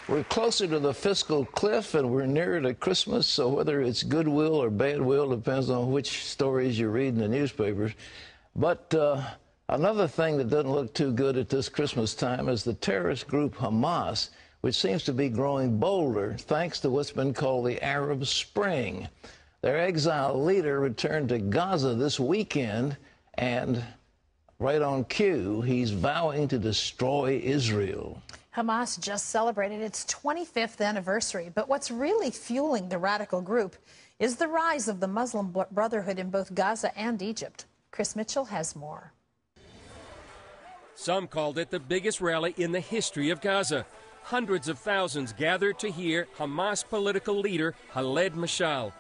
We're closer to the fiscal cliff, and we're nearer to Christmas, so whether it's goodwill or bad will depends on which stories you read in the newspapers. But another thing that doesn't look too good at this Christmas time is the terrorist group Hamas, which seems to be growing bolder thanks to what's been called the Arab Spring. Their exiled leader returned to Gaza this weekend, and right on cue, he's vowing to destroy Israel. Hamas just celebrated its 25th anniversary, but what's really fueling the radical group is the rise of the Muslim Brotherhood in both Gaza and Egypt. Chris Mitchell has more. Some called it the biggest rally in the history of Gaza. Hundreds of thousands gathered to hear Hamas political leader Khaled Mashal.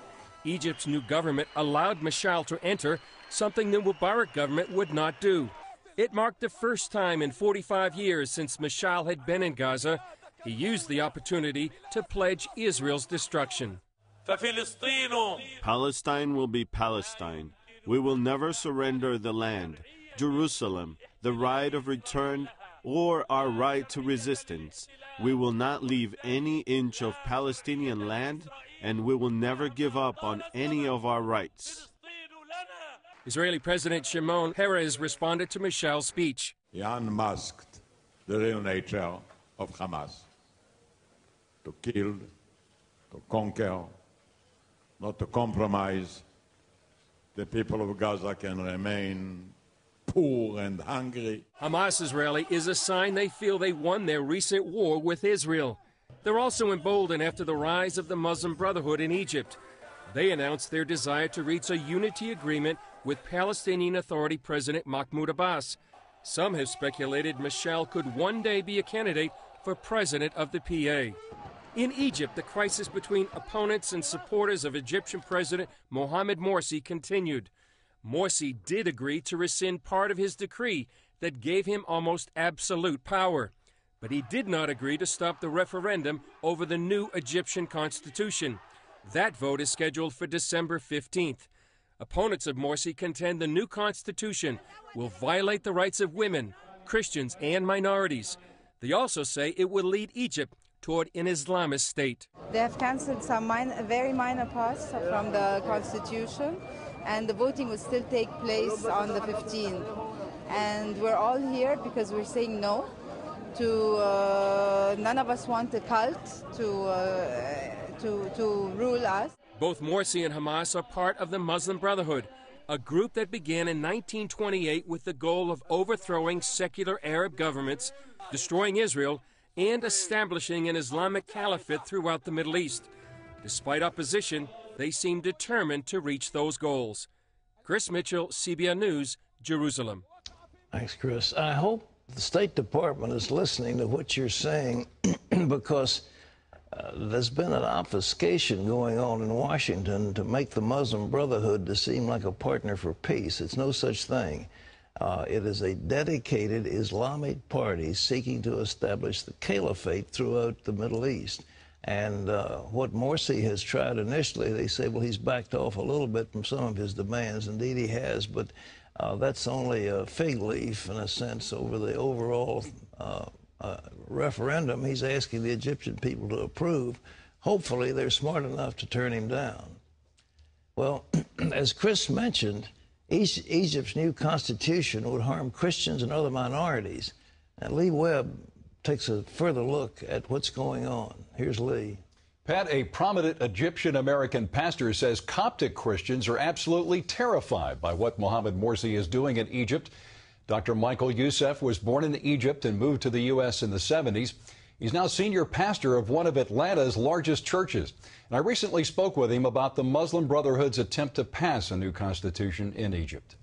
Egypt's new government allowed Mashal to enter, something the Mubarak government would not do. It marked the first time in 45 years since Mashal had been in Gaza. He used the opportunity to pledge Israel's destruction. Palestine will be Palestine. We will never surrender the land, Jerusalem, the right of return, or our right to resistance. We will not leave any inch of Palestinian land, and we will never give up on any of our rights. Israeli President Shimon Peres responded to Mashal's speech. He unmasked the real nature of Hamas. To kill, to conquer, not to compromise. The people of Gaza can remain poor and hungry. Hamas's rally is a sign they feel they won their recent war with Israel. They're also emboldened after the rise of the Muslim Brotherhood in Egypt. They announced their desire to reach a unity agreement with Palestinian Authority President Mahmoud Abbas. Some have speculated Mashal could one day be a candidate for president of the PA. In Egypt, the crisis between opponents and supporters of Egyptian President Mohamed Morsi continued. Morsi did agree to rescind part of his decree that gave him almost absolute power. But he did not agree to stop the referendum over the new Egyptian constitution. That vote is scheduled for December 15th. Opponents of Morsi contend the new constitution will violate the rights of women, Christians, and minorities. They also say it will lead Egypt toward an Islamist state. They have cancelled some very minor parts from the constitution, and the voting will still take place on the 15th. And we're all here because we're saying no to, none of us want a cult to rule us. Both Morsi and Hamas are part of the Muslim Brotherhood, a group that began in 1928 with the goal of overthrowing secular Arab governments, destroying Israel, and establishing an Islamic caliphate throughout the Middle East. Despite opposition, they seem determined to reach those goals. Chris Mitchell, CBN News, Jerusalem. Thanks, Chris. I hope the State Department is listening to what you're saying because there's been an obfuscation going on in Washington to make the Muslim Brotherhood to seem like a partner for peace. It's no such thing. It is a dedicated Islamic party seeking to establish the caliphate throughout the Middle East. And what Morsi has tried initially, they say, well, he's backed off a little bit from some of his demands. Indeed, he has, but that's only a fig leaf, in a sense, over the overall referendum. He's asking the Egyptian people to approve. Hopefully, they're smart enough to turn him down. Well, as Chris mentioned, Egypt's new constitution would harm Christians and other minorities. And Lee Webb takes a further look at what's going on. Here's Lee. Pat, a prominent Egyptian-American pastor says Coptic Christians are absolutely terrified by what Mohamed Morsi is doing in Egypt. Dr. Michael Youssef was born in Egypt and moved to the U.S. in the 70s. He's now senior pastor of one of Atlanta's largest churches. And I recently spoke with him about the Muslim Brotherhood's attempt to pass a new constitution in Egypt.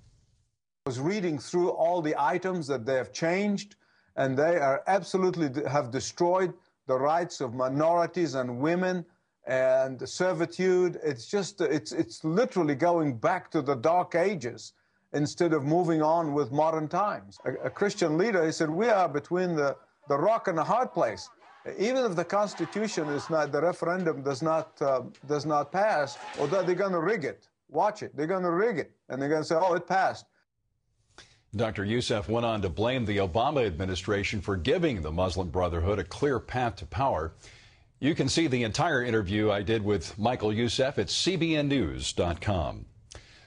I was reading through all the items that they have changed, and they are absolutely have destroyed the rights of minorities and women and servitude. It's just, it's literally going back to the Dark Ages instead of moving on with modern times. A Christian leader, he said, we are between the rock and a hard place. Even if the Constitution is not, the referendum does not pass, although they're going to rig it. Watch it. They're going to rig it, and they're going to say, oh, it passed. Dr. Youssef went on to blame the Obama administration for giving the Muslim Brotherhood a clear path to power. You can see the entire interview I did with Michael Youssef at cbnnews.com.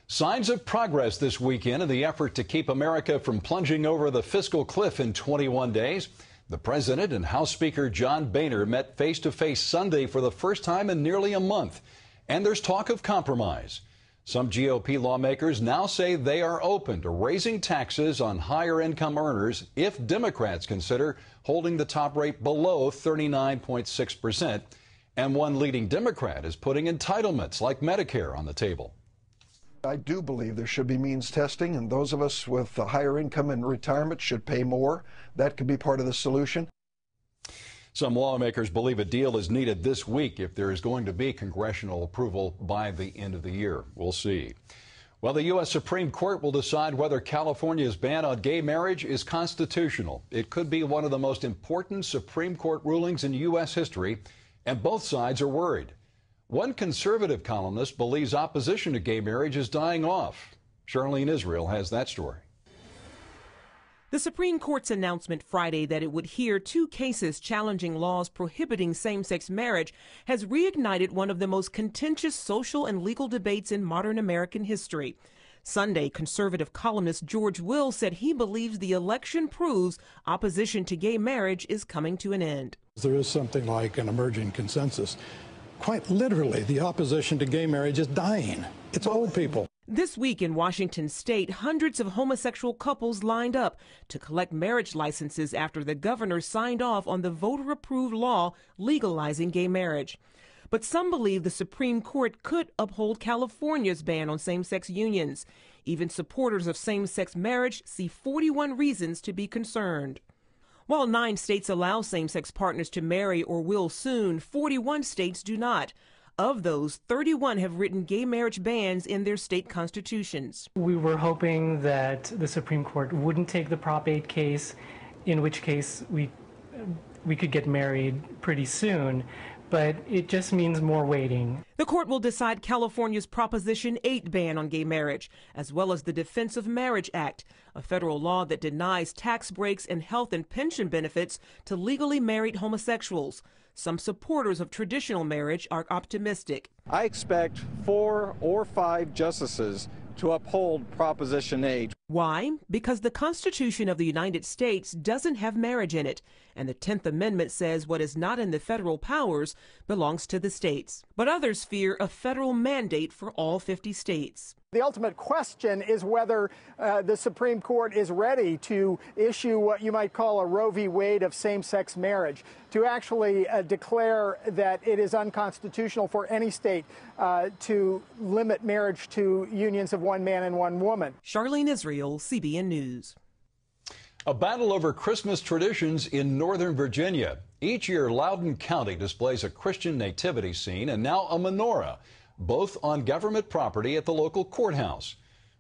Signs of progress this weekend in the effort to keep America from plunging over the fiscal cliff in 21 days. The President and House Speaker John Boehner met face-to-face Sunday for the first time in nearly a month. And there's talk of compromise. Some GOP lawmakers now say they are open to raising taxes on higher income earners if Democrats consider holding the top rate below 39.6%. And one leading Democrat is putting entitlements like Medicare on the table. I do believe there should be means testing, and those of us with a higher income and retirement should pay more. That could be part of the solution. Some lawmakers believe a deal is needed this week if there is going to be congressional approval by the end of the year. We'll see. Well, the U.S. Supreme Court will decide whether California's ban on gay marriage is constitutional. It could be one of the most important Supreme Court rulings in U.S. history, and both sides are worried. One conservative columnist believes opposition to gay marriage is dying off. Charlene Israel has that story. The Supreme Court's announcement Friday that it would hear 2 cases challenging laws prohibiting same-sex marriage has reignited one of the most contentious social and legal debates in modern American history. Sunday, conservative columnist George Will said he believes the election proves opposition to gay marriage is coming to an end. There is something like an emerging consensus. Quite literally, the opposition to gay marriage is dying. It's old people. This week in Washington state, hundreds of homosexual couples lined up to collect marriage licenses after the governor signed off on the voter-approved law legalizing gay marriage. But some believe the Supreme Court could uphold California's ban on same-sex unions. Even supporters of same-sex marriage see 41 reasons to be concerned. While 9 states allow same-sex partners to marry or will soon, 41 states do not. Of those, 31 have written gay marriage bans in their state constitutions. We were hoping that the Supreme Court wouldn't take the Prop 8 case, in which case we could get married pretty soon, but it just means more waiting. The court will decide California's Proposition 8 ban on gay marriage, as well as the Defense of Marriage Act, a federal law that denies tax breaks and health and pension benefits to legally married homosexuals. Some supporters of traditional marriage are optimistic. I expect 4 or 5 justices to uphold Proposition 8. Why? Because the Constitution of the United States doesn't have marriage in it, and the 10th Amendment says what is not in the federal powers belongs to the states. But others fear a federal mandate for all 50 states. The ultimate question is whether the Supreme Court is ready to issue what you might call a Roe v. Wade of same-sex marriage, to actually declare that it is unconstitutional for any state to limit marriage to unions of one man and one woman. Charlene Israel, CBN News. A battle over Christmas traditions in Northern Virginia. Each year, Loudoun County displays a Christian nativity scene and now a menorah, both on government property at the local courthouse.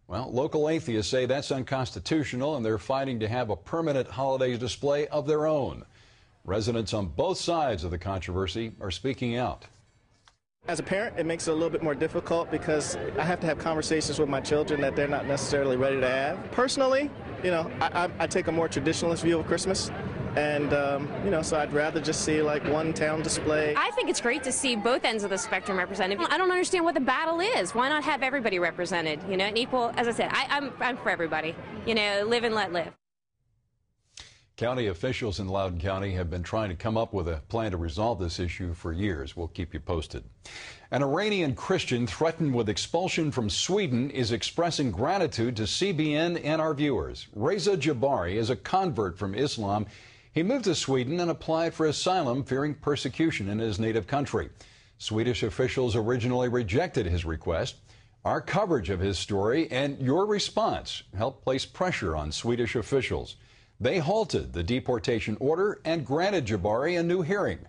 Well, local atheists say that's unconstitutional, and they're fighting to have a permanent holiday display of their own. Residents on both sides of the controversy are speaking out. As a parent, it makes it a little bit more difficult because I have to have conversations with my children that they're not necessarily ready to have. Personally, I take a more traditionalist view of Christmas. And, so I'd rather just see like one town display. I think it's great to see both ends of the spectrum represented. I don't understand what the battle is. Why not have everybody represented, an equal, as I said, I'm for everybody, live and let live. County officials in Loudoun County have been trying to come up with a plan to resolve this issue for years. We'll keep you posted. An Iranian Christian threatened with expulsion from Sweden is expressing gratitude to CBN and our viewers. Reza Jabari is a convert from Islam. He moved to Sweden and applied for asylum, fearing persecution in his native country. Swedish officials originally rejected his request. Our coverage of his story and your response helped place pressure on Swedish officials. They halted the deportation order and granted Jabari a new hearing.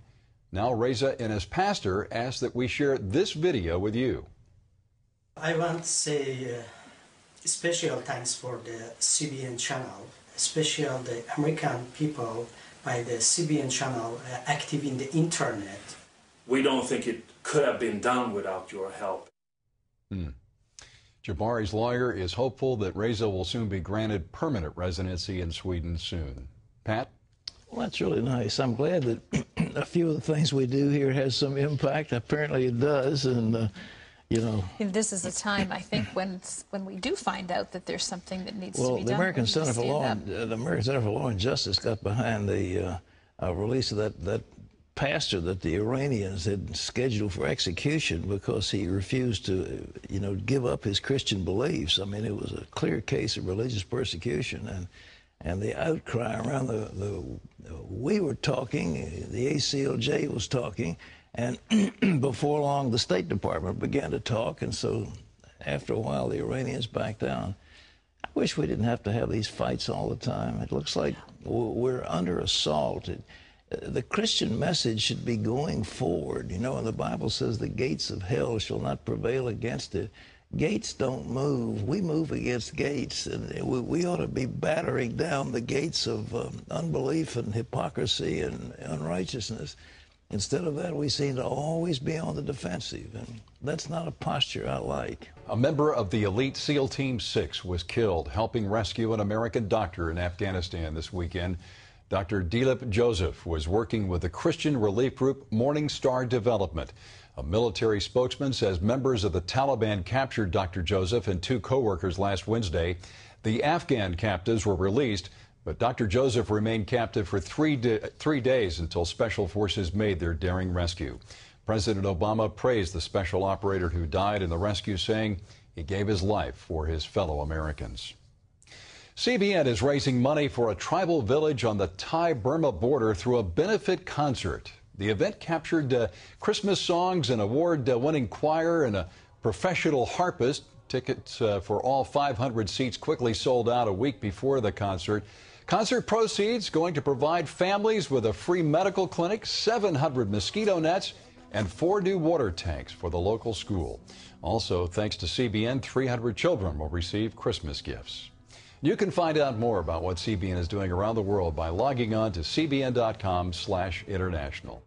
Now Reza and his pastor asked that we share this video with you. I want to say special thanks for the CBN channel, especially the American people by the CBN channel active in the internet. We don't think it could have been done without your help. Jabari's lawyer is hopeful that Reza will soon be granted permanent residency in Sweden soon. Pat? Well, that's really nice. I'm glad that a few of the things we do here has some impact. Apparently it does, and you know. And this is a time, I think, when we do find out that there's something that needs to be done. Well, the American Center for Law and Justice got behind the release of that pastor that the Iranians had scheduled for execution because he refused to, you know, give up his Christian beliefs. I mean, it was a clear case of religious persecution, and the outcry around we were talking, the ACLJ was talking, and before long the State Department began to talk, and so after a while the Iranians backed down. I wish we didn't have to have these fights all the time. It looks like we're under assault. The Christian message should be going forward. You know, and the Bible says the gates of hell shall not prevail against it. Gates don't move. We move against gates. And we ought to be battering down the gates of unbelief and hypocrisy and unrighteousness. Instead of that, we seem to always be on the defensive. And that's not a posture I like. A member of the elite SEAL Team 6 was killed helping rescue an American doctor in Afghanistan this weekend. Dr. Dilip Joseph was working with the Christian relief group Morning Star Development. A military spokesman says members of the Taliban captured Dr. Joseph and 2 co-workers last Wednesday. The Afghan captives were released, but Dr. Joseph remained captive for 3 days until special forces made their daring rescue. President Obama praised the special operator who died in the rescue, saying he gave his life for his fellow Americans. CBN is raising money for a tribal village on the Thai-Burma border through a benefit concert. The event captured Christmas songs, an award-winning choir, and a professional harpist. Tickets for all 500 seats quickly sold out a week before the concert. Concert proceeds going to provide families with a free medical clinic, 700 mosquito nets, and 4 new water tanks for the local school. Also, thanks to CBN, 300 children will receive Christmas gifts. You can find out more about what CBN is doing around the world by logging on to cbn.com/international.